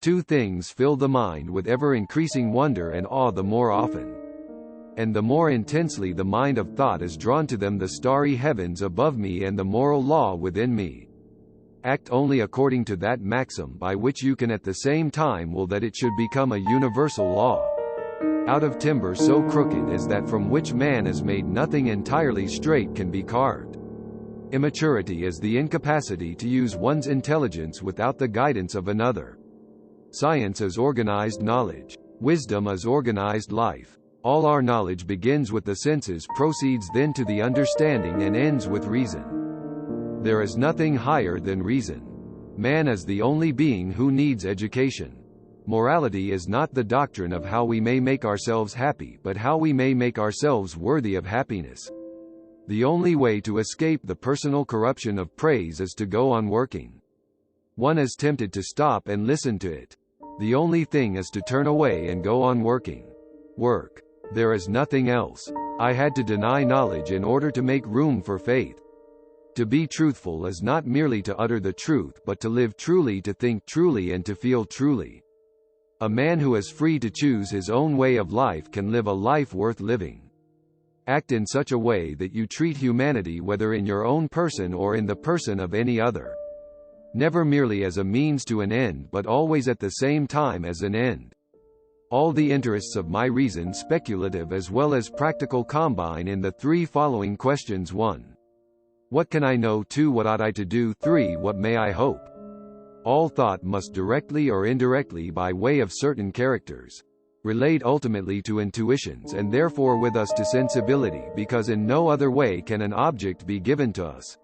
Two things fill the mind with ever-increasing wonder and awe the more often, and the more intensely the mind of thought is drawn to them, the starry heavens above me and the moral law within me. Act only according to that maxim by which you can at the same time will that it should become a universal law. Out of timber so crooked as that from which man is made, nothing entirely straight can be carved. Immaturity is the incapacity to use one's intelligence without the guidance of another. Science is organized knowledge. Wisdom is organized life. All our knowledge begins with the senses, proceeds then to the understanding, and ends with reason. There is nothing higher than reason. Man is the only being who needs education. Morality is not the doctrine of how we may make ourselves happy, but how we may make ourselves worthy of happiness. The only way to escape the personal corruption of praise is to go on working. One is tempted to stop and listen to it. The only thing is to turn away and go on working. Work. There is nothing else. I had to deny knowledge in order to make room for faith. To be truthful is not merely to utter the truth, but to live truly, to think truly, and to feel truly. A man who is free to choose his own way of life can live a life worth living. Act in such a way that you treat humanity, whether in your own person or in the person of any other, never merely as a means to an end, but always at the same time as an end. All the interests of my reason, speculative as well as practical, combine in the three following questions. 1. What can I know? 2. What ought I to do? 3. What may I hope? All thought must directly or indirectly, by way of certain characters, relate ultimately to intuitions, and therefore with us to sensibility, because in no other way can an object be given to us.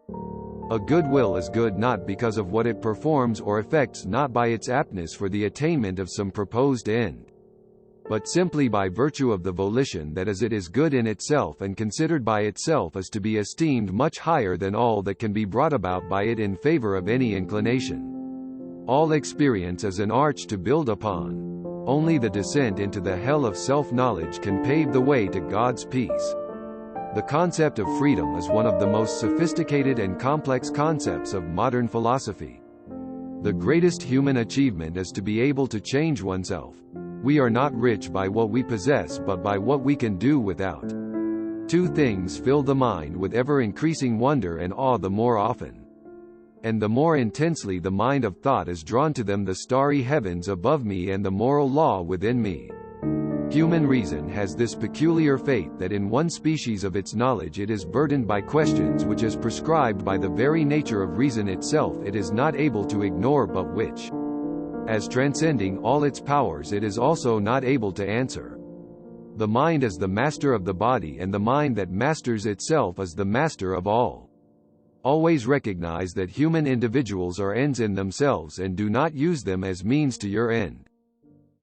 A good will is good not because of what it performs or effects, not by its aptness for the attainment of some proposed end, but simply by virtue of the volition that as it is good in itself and considered by itself is to be esteemed much higher than all that can be brought about by it in favor of any inclination. All experience is an arch to build upon. Only the descent into the hell of self-knowledge can pave the way to God's peace. The concept of freedom is one of the most sophisticated and complex concepts of modern philosophy. The greatest human achievement is to be able to change oneself. We are not rich by what we possess, but by what we can do without. Two things fill the mind with ever-increasing wonder and awe the more often, and the more intensely the mind of thought is drawn to them, the starry heavens above me and the moral law within me. Human reason has this peculiar fate that in one species of its knowledge it is burdened by questions which, as prescribed by the very nature of reason itself, it is not able to ignore, but which, as transcending all its powers, it is also not able to answer. The mind is the master of the body, and the mind that masters itself is the master of all. Always recognize that human individuals are ends in themselves, and do not use them as means to your end.